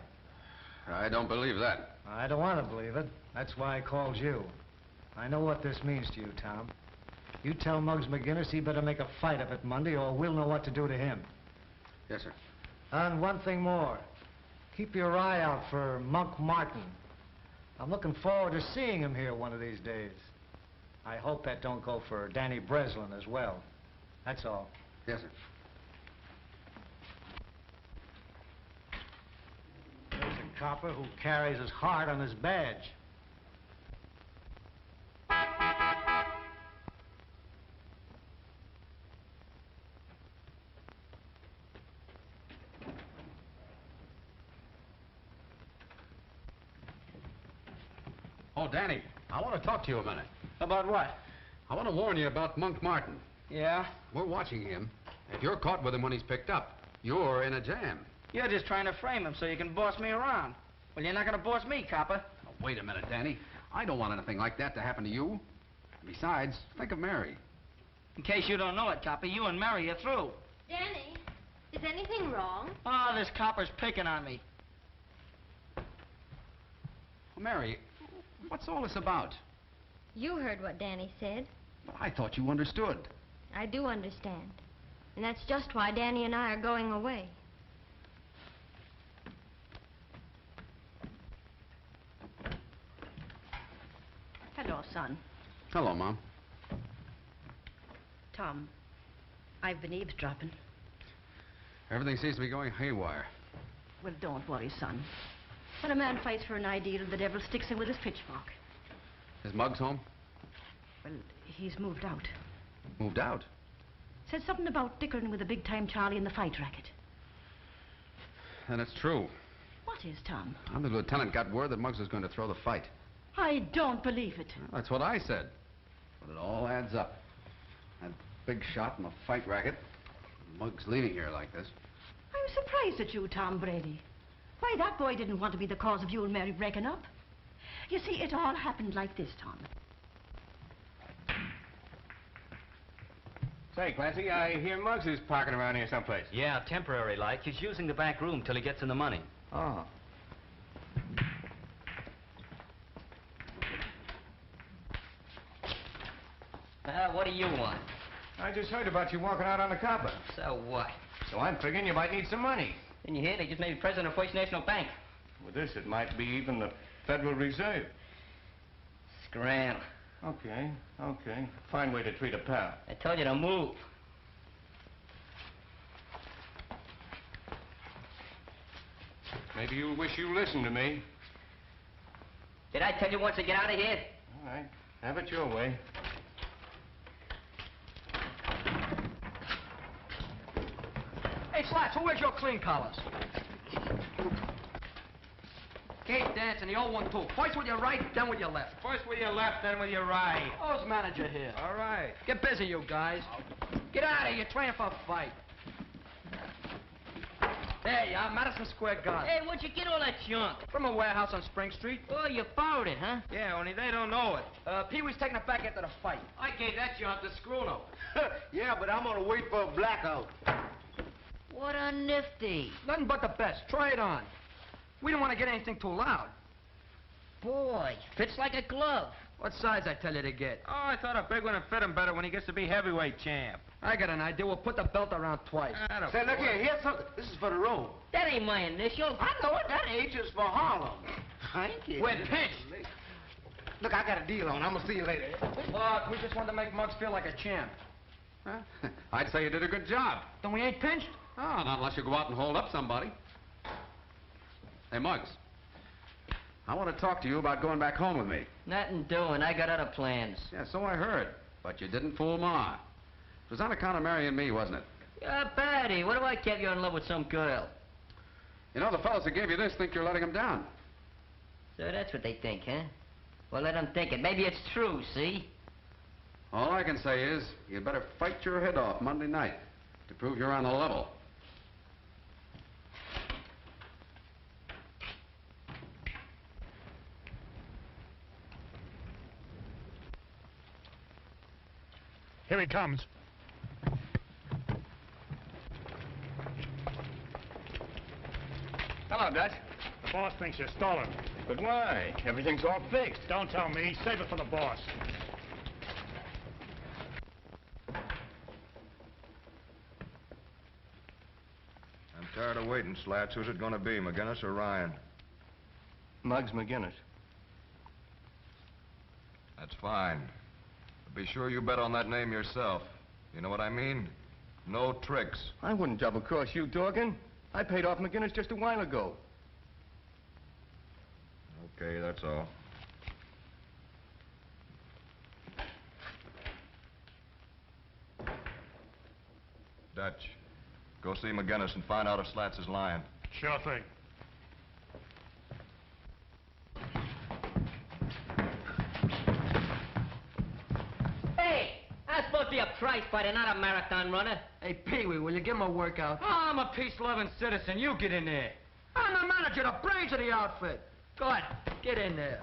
I don't believe that. I don't want to believe it. That's why I called you. I know what this means to you, Tom. You tell Muggs McGinnis he better make a fight of it Monday, or we'll know what to do to him. Yes, sir. And one thing more. Keep your eye out for Monk Martin. I'm looking forward to seeing him here one of these days. I hope that don't go for Danny Breslin as well. That's all. Yes, sir. There's a copper who carries his heart on his badge. Oh, Danny, I want to talk to you a minute. About what? I want to warn you about Monk Martin. Yeah? We're watching him. If you're caught with him when he's picked up, you're in a jam. You're just trying to frame him so you can boss me around. Well, you're not going to boss me, copper. Oh, wait a minute, Danny. I don't want anything like that to happen to you. Besides, think of Mary. In case you don't know it, copper, you and Mary are through. Danny, is anything wrong? Oh, this copper's picking on me. Well, Mary, what's all this about? You heard what Danny said. Well, I thought you understood. I do understand. And that's just why Danny and I are going away. Hello, son. Hello, Mom. Tom, I've been eavesdropping. Everything seems to be going haywire. Well, don't worry, son. When a man fights for an ideal, the devil sticks him with his pitchfork. Is Muggs home? Well, he's moved out. Moved out? Said something about dickering with the big-time Charlie in the fight racket. And it's true. What is, Tom? The lieutenant got word that Muggs was going to throw the fight. I don't believe it. Well, that's what I said. But it all adds up. That big shot in the fight racket. Muggs leaving here like this. I'm surprised at you, Tom Brady. Why, that boy didn't want to be the cause of you and Mary breaking up. You see, it all happened like this, Tom. Say, Clancy, I hear Muggs is parking around here someplace. Yeah, temporary like. He's using the back room till he gets in the money. Oh. What do you want? I just heard about you walking out on the copper. So what? So I'm figuring you might need some money. Didn't you hear? They just made me president of First National Bank. With this, it might be even the Federal Reserve. Scram. Okay. Fine way to treat a pal. I told you to move. Maybe you'll wish you listened to me. Did I tell you once to get out of here? All right. Have it your way. Hey, Slats, who wears your clean collars? Keep dancing, the old one, too. First with your right, then with your left. First with your left, then with your right. Who's manager here? All right. Get busy, you guys. Get out of here, you're training for a fight. There you are, Madison Square Garden. Hey, where'd you get all that junk? From a warehouse on Spring Street. Oh, you borrowed it, huh? Yeah, only they don't know it. Pee-wee's taking it back after the fight. I gave that junk to Scruno. Yeah, but I'm gonna wait for a blackout. What a nifty. Nothing but the best. Try it on. We don't want to get anything too loud. Boy, fits like a glove. What size I tell you to get? Oh, I thought a big one would fit him better when he gets to be heavyweight champ. I got an idea. We'll put the belt around twice. Say, look here, here's something. This is for the road. That ain't my initials. I know it. That ain't just for Harlem. I ain't kidding. We're pinched. Look, I got a deal on. I'm gonna see you later. Look, we just wanted to make Muggs feel like a champ. Huh? I'd say you did a good job. Then we ain't pinched? Oh, not unless you go out and hold up somebody. Hey, Muggs. I want to talk to you about going back home with me. Nothing doing. I got other plans. Yeah, so I heard. But you didn't fool Ma. It was on account of marrying me, wasn't it? Yeah, Patty, what do I get you in love with some girl? You know, the fellows who gave you this think you're letting them down. So that's what they think, huh? Well, let them think it. Maybe it's true, see? All I can say is, you better fight your head off Monday night to prove you're on the level. Here he comes. Hello, Dutch. The boss thinks you're stolen. But why? Everything's all fixed. Don't tell me. Save it for the boss. I'm tired of waiting, Slats. Who's it going to be, McGinnis or Ryan? Muggs McGinnis. That's fine. But be sure you bet on that name yourself. You know what I mean? No tricks. I wouldn't double-cross you, Dorgan. I paid off McGinnis just a while ago. Okay, that's all. Dutch, go see McGinnis and find out if Slats is lying. Sure thing. Hey, I'm supposed to be a prize fighter, not a marathon runner. Hey, Pee-wee, will you give him a workout? Oh, I'm a peace-loving citizen. You get in there. I'm the manager, the brains of the outfit. Go ahead, get in there.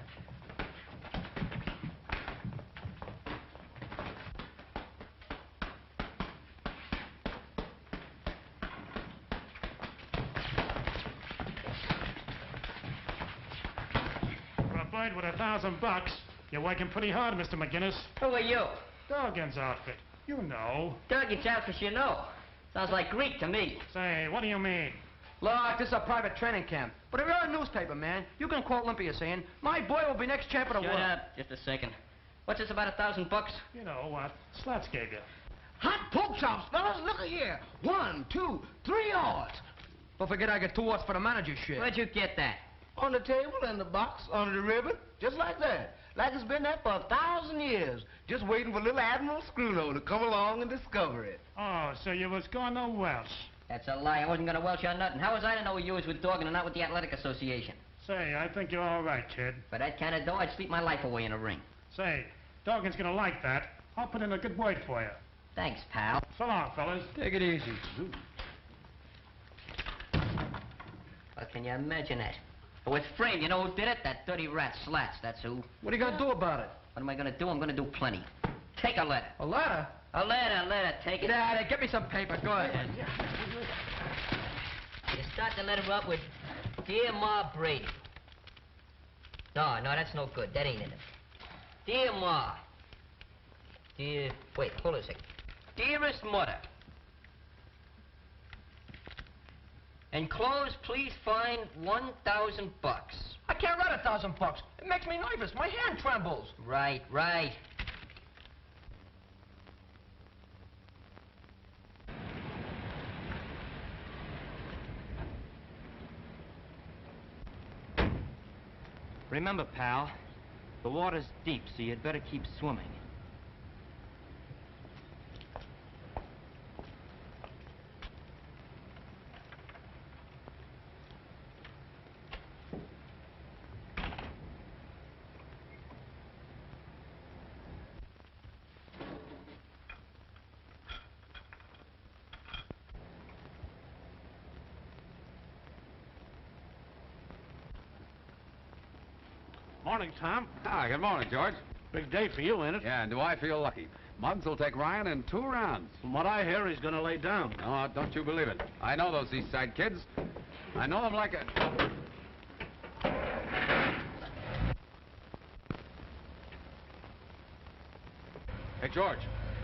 For a fight with $1,000, you're working pretty hard, Mr. McGinnis. Who are you? Dorgan's outfit. You know. Dougie Chapter, you know. Sounds like Greek to me. Say, what do you mean? Look, this is a private training camp. But if you're a newspaper, man, you can quote Olympia saying, my boy will be next champ of the Shut world. up. Just a second. What's this about $1,000? You know what? Slats gave you. Hot pork chops, fellas. Look at here. 1, 2, 3 yards. Don't forget I get 2 odds for the manager shit. Where'd you get that? On the table and the box, under the ribbon. Just like that. Like it's been there for 1,000 years. Just waiting for little Admiral Scruno to come along and discover it. Oh, so you was going to Welsh. That's a lie. I wasn't going to Welsh on nothing. How was I to know you was with Dorgan and not with the Athletic Association? Say, I think you're all right, kid. For that kind of dough, I'd sleep my life away in a ring. Say, Dorgan's gonna like that. I'll put in a good word for you. Thanks, pal. So long, fellas. Take it easy. Well, can you imagine that? It was framed. You know who did it? That dirty rat Slats. That's who. What are you going to do about it? What am I going to do? I'm going to do plenty. Take a letter. A letter? A letter. Take it. Daddy, get me some paper. Go ahead. You start the letter up with, Dear Ma Brady. No, that's no good. That ain't in it. Dear Ma. Wait, hold on a second. Dearest Mother. Enclosed, please find $1,000. I can't write $1,000. It makes me nervous. My hand trembles. Right. Remember, pal, the water's deep, so you'd better keep swimming. Morning, Tom. Ah, good morning, George. Big day for you, ain't it? Yeah, and do I feel lucky? Muggs will take Ryan in 2 rounds. From what I hear, he's gonna lay down. No, don't you believe it. I know those East Side kids. I know them like a... Hey, George,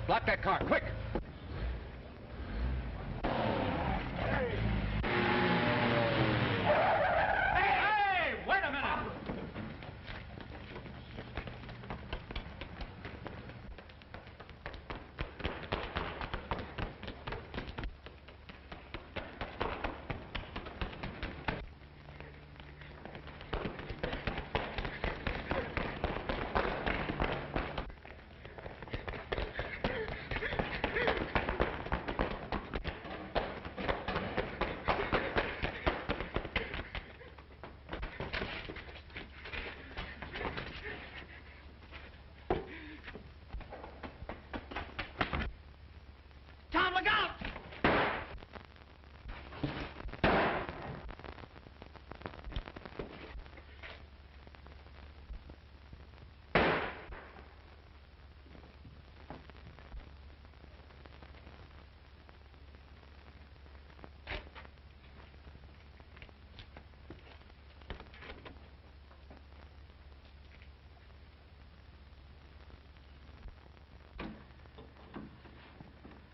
block that car, quick! Hey, wait a minute! Tom, look out!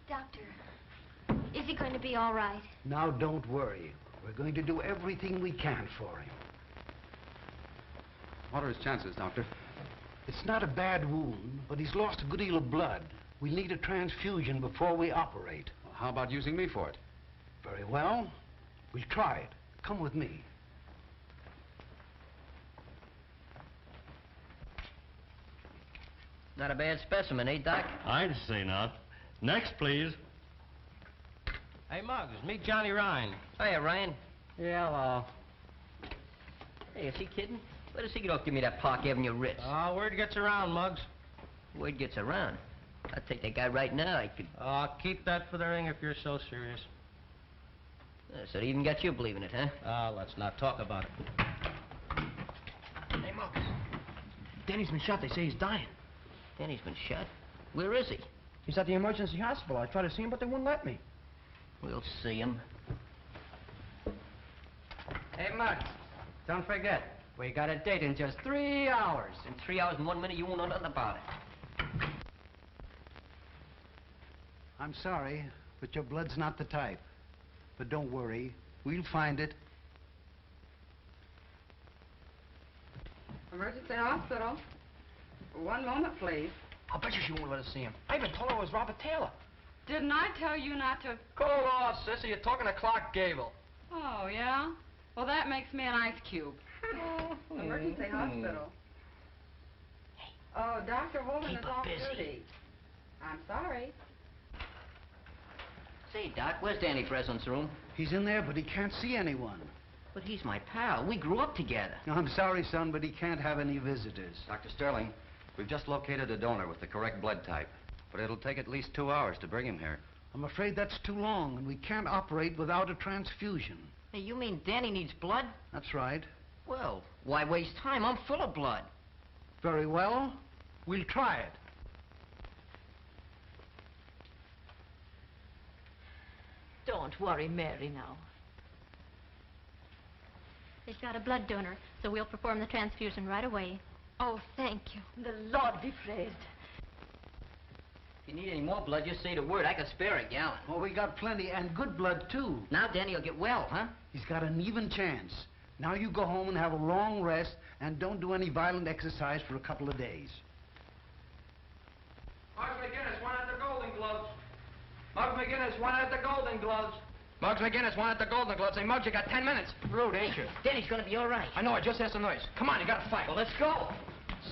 Doctor, is he going to be all right? Now, don't worry. We're going to do everything we can for him. What are his chances, Doctor? It's not a bad wound, but he's lost a good deal of blood. We'll need a transfusion before we operate. Well, how about using me for it? Very well. We'll try it. Come with me. Not a bad specimen, eh, Doc? I'd say not. Next, please. Hey, Muggs, meet Johnny Ryan. Hiya, Ryan. Yeah, hello. Hey, is he kidding? Where does he get off? Give me that Park Avenue Ritz. Word gets around, Muggs. Word gets around. I'd take that guy right now. I could... Keep that for the ring if you're so serious. So they even got you believing it, huh? Let's not talk about it. Hey, Muggs. Danny's been shot. They say he's dying. Danny's been shot? Where is he? He's at the emergency hospital. I tried to see him, but they wouldn't let me. We'll see him. Hey, Muggs, don't forget, we got a date in just 3 hours. In 3 hours and 1 minute, you won't know nothing about it. I'm sorry, but your blood's not the type. But don't worry. We'll find it. Emergency hospital. 1 moment, please. I'll bet you she won't let us see him. I even told her it was Robert Taylor. Didn't I tell you not to... Go off, sissy. You're talking to Clark Gable. Oh, yeah? Well, that makes me an ice cube. Emergency hospital. Oh, Dr. Holden is off duty. I'm sorry. Say, Doc, where's Danny Breslin's room? He's in there, but he can't see anyone. But he's my pal. We grew up together. I'm sorry, son, but he can't have any visitors. Dr. Sterling, we've just located a donor with the correct blood type. But it'll take at least 2 hours to bring him here. I'm afraid that's too long, and we can't operate without a transfusion. Hey, you mean Danny needs blood? That's right. Well, why waste time? I'm full of blood. Very well. We'll try it. Don't worry, Mary, now. They've got a blood donor, so we'll perform the transfusion right away. Oh, thank you. The Lord be praised. If you need any more blood, just say the word. I can spare a gallon. Well, we got plenty, and good blood, too. Now Danny will get well, huh? He's got an even chance. Now you go home and have a long rest, and don't do any violent exercise for a couple of days. Muggs McGinnis wanted the Golden Gloves. Muggs McGinnis wanted the Golden Gloves. Muggs McGinnis wanted the Golden Gloves. Say, Muggs, you got 10 minutes. Rude, ain't you? Danny's gonna be all right. I know, I just heard some noise. Come on, you gotta fight. Well, let's go.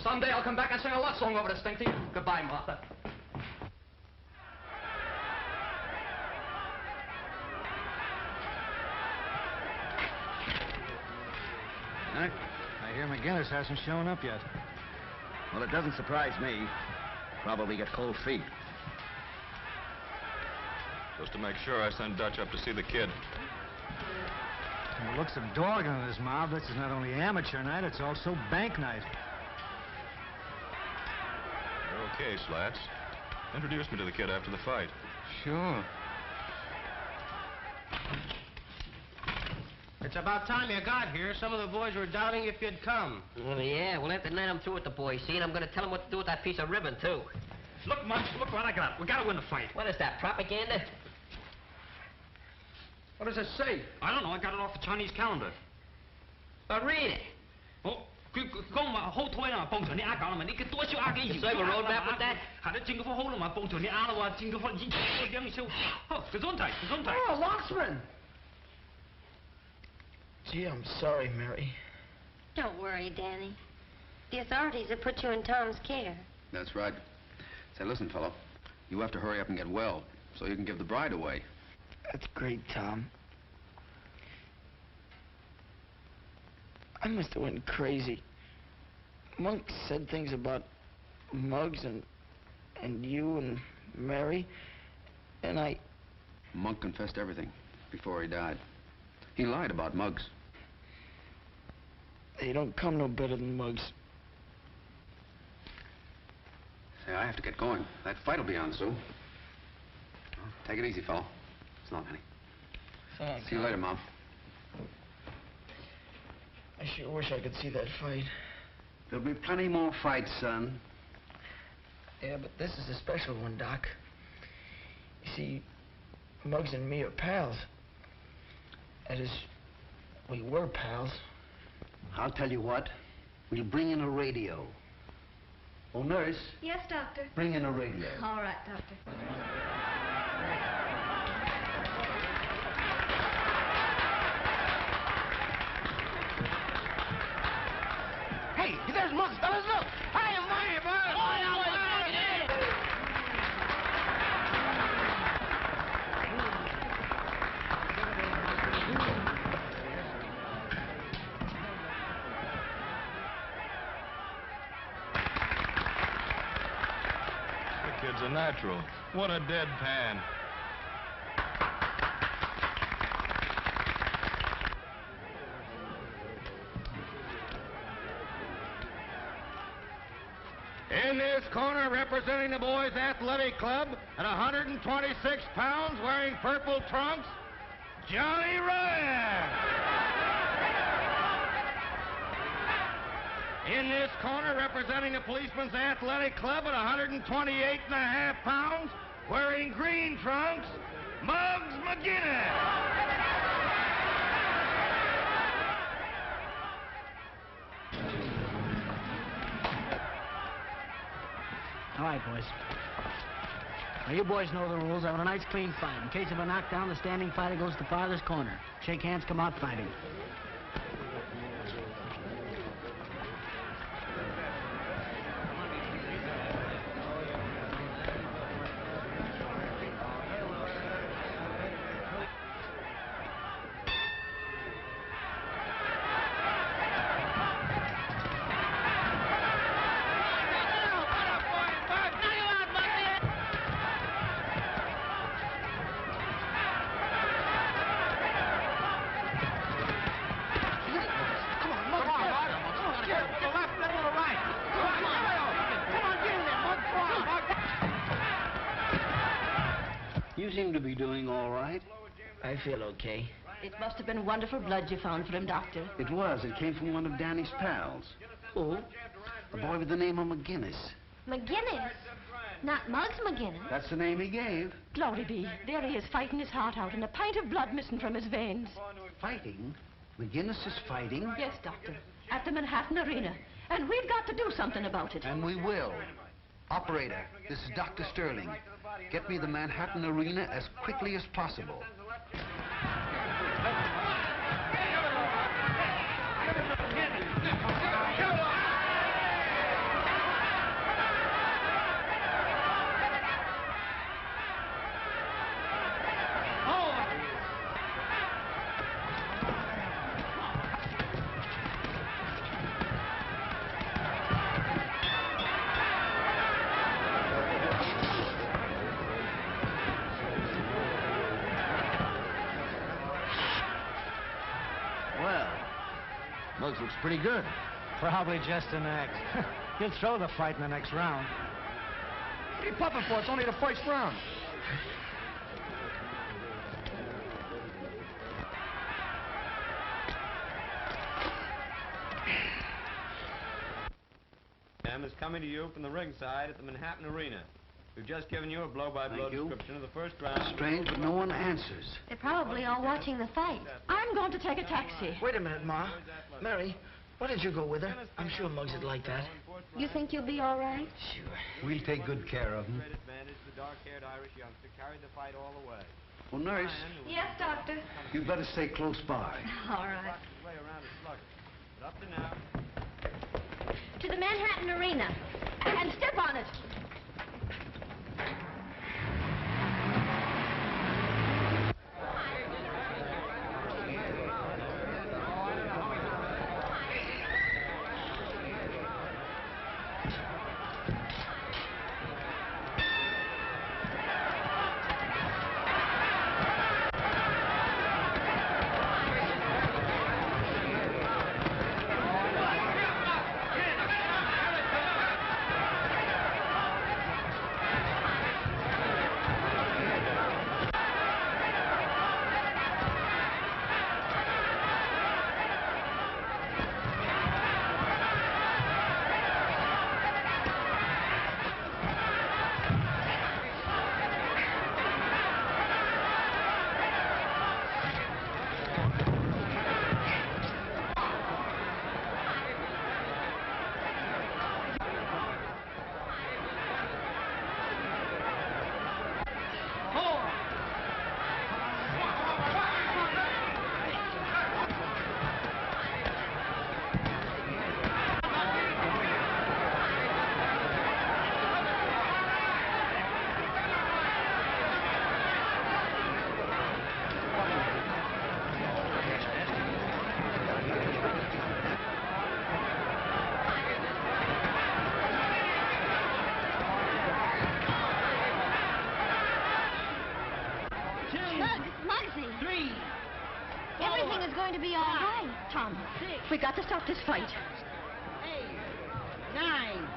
Someday I'll come back and sing a love song over this thing to you. Goodbye, Martha. I hear McGinnis hasn't shown up yet. Well, it doesn't surprise me. Probably got cold feet. Just to make sure, I sent Dutch up to see the kid. From the looks of dog on his mouth, this is not only amateur night, it's also bank night. You're okay, Slats. Introduce me to the kid after the fight. Sure. It's about time you got here. Some of the boys were doubting if you'd come. Well, yeah, well, after tonight I'm through with the boys, see, and I'm gonna tell them what to do with that piece of ribbon, too. Look, Muggs, look what I got. We gotta win the fight. What is that, propaganda? What does it say? I don't know. I got it off the Chinese calendar. But read it. Oh, 講話好推啦，幫助你啱講啦嘛，你嘅多少啱嘅意思？所以個 roadmap with that？ 係你整個好啦嘛，幫助你啱啦喎，整個以前個樣少。哦，Gesundheit. Oh, Locksman! Gee, I'm sorry, Mary. Don't worry, Danny. The authorities have put you in Tom's care. That's right. Say, listen, fellow. You have to hurry up and get well so you can give the bride away. That's great, Tom. I must have went crazy. Monk said things about Muggs and you and Mary, and I... Monk confessed everything before he died. He lied about Muggs. They don't come no better than Muggs. Say, I have to get going. That fight'll be on soon. Well, take it easy, fellow. So long, honey. Thanks. See you later, Mom. I sure wish I could see that fight. There'll be plenty more fights, son. Yeah, but this is a special one, Doc. You see, Muggs and me are pals. That is, we were pals. I'll tell you what. We'll bring in a radio. Oh, nurse. Yes, Doctor. Bring in a radio. All right, Doctor. Hey, there's Muggs, fellas, look! Hi, am bud! The kid's a natural. What a deadpan. In this corner, representing the boys' athletic club, at 126 pounds, wearing purple trunks, Johnny Ryan. In this corner, representing the policeman's athletic club, at 128.5 pounds, wearing green trunks, Muggs McGinnis. All right, boys. Now, you boys know the rules. I want a nice, clean fight. In case of a knockdown, the standing fighter goes to the farthest corner. Shake hands, come out fighting. You seem to be doing all right. I feel okay. It must have been wonderful blood you found for him, Doctor. It was. It came from one of Danny's pals. Who? A boy with the name of McGinnis. McGinnis? Not Muggs McGinnis. That's the name he gave. Glory be. There he is, fighting his heart out, and a pint of blood missing from his veins. Fighting? McGinnis is fighting? Yes, Doctor. At the Manhattan Arena. And we've got to do something about it. And we will. Operator, this is Dr. Sterling. Get me the Manhattan Arena as quickly as possible. Muggs looks pretty good. Probably just an act. He'll throw the fight in the next round. What are you puffing for? It's only the first round. Sam is coming to you from the ringside at the Manhattan Arena. We've just given you a blow-by-blow description of the first round. Strange, but no one answers. They're probably all watching the fight. I'm going to take a taxi. Wait a minute, Ma. Mary, why don't you go with her? I'm sure Muggs would like that. You think you'll be all right? Sure. We'll take good care of him. Great advantage, the dark-haired Irish youngster carried the fight all the way. Well, nurse, Yes, Doctor. you better stay close by. All right. His way around is sluggish, but up to now, To the Manhattan Arena. And step on it. Everything is going to be all right. Tom, we got to stop this fight. 8, 9.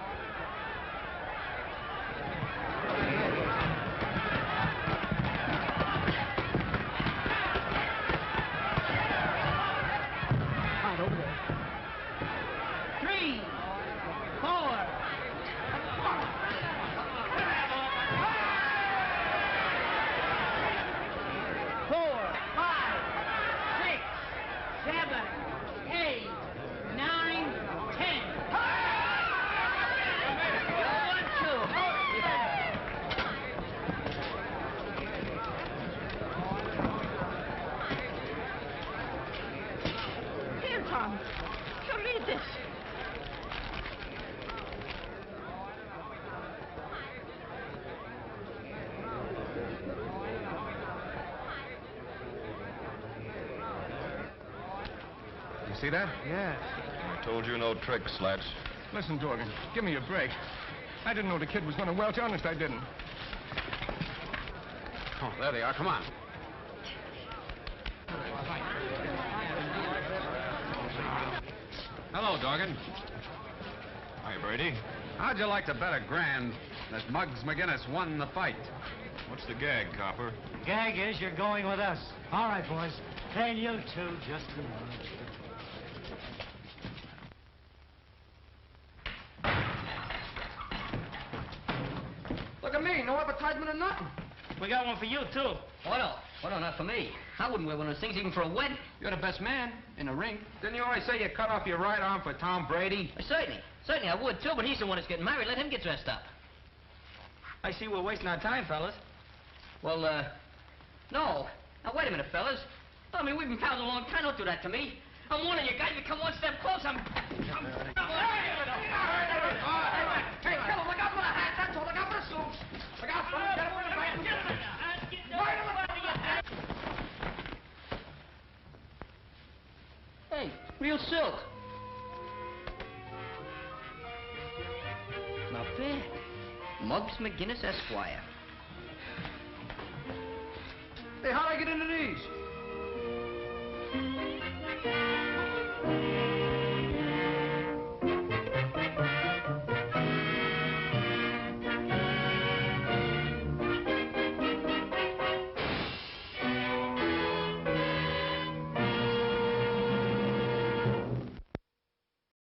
Right over there. 3, 4. 4, 5, 6, 7, 8, 9, 10. Here, Tom. So read this. You see that? Yes. I told you no tricks, Slats. Listen, Dorgan, give me a break. I didn't know the kid was going to welch. Honest, I didn't. Oh, there they are. Come on. Hello, Dorgan. Hi, Brady. How'd you like to bet $1,000 that Muggs McGinnis won the fight? What's the gag, Copper? Gag is you're going with us. All right, boys. And you too, just a minute. Look at me, no advertisement or nothing. We got one for you, too. What no? What no, not for me. I wouldn't wear one of those things even for a wedding. You're the best man in the ring. Didn't you always say you cut off your right arm for Tom Brady? Certainly I would, too, but he's the one that's getting married. Let him get dressed up. I see we're wasting our time, fellas. Well, no. Now, wait a minute, fellas. I mean, we've been pals a long time. Don't do that to me. I'm warning you guys. If you come one step close, I'm... Hey, tell him, look out for the hat. That's all. Look out for the suits. Look out for him. Get him in the back. Hey, real silk. Not bad. Muggs McGinnis, Esquire. Hey, how'd I get into these?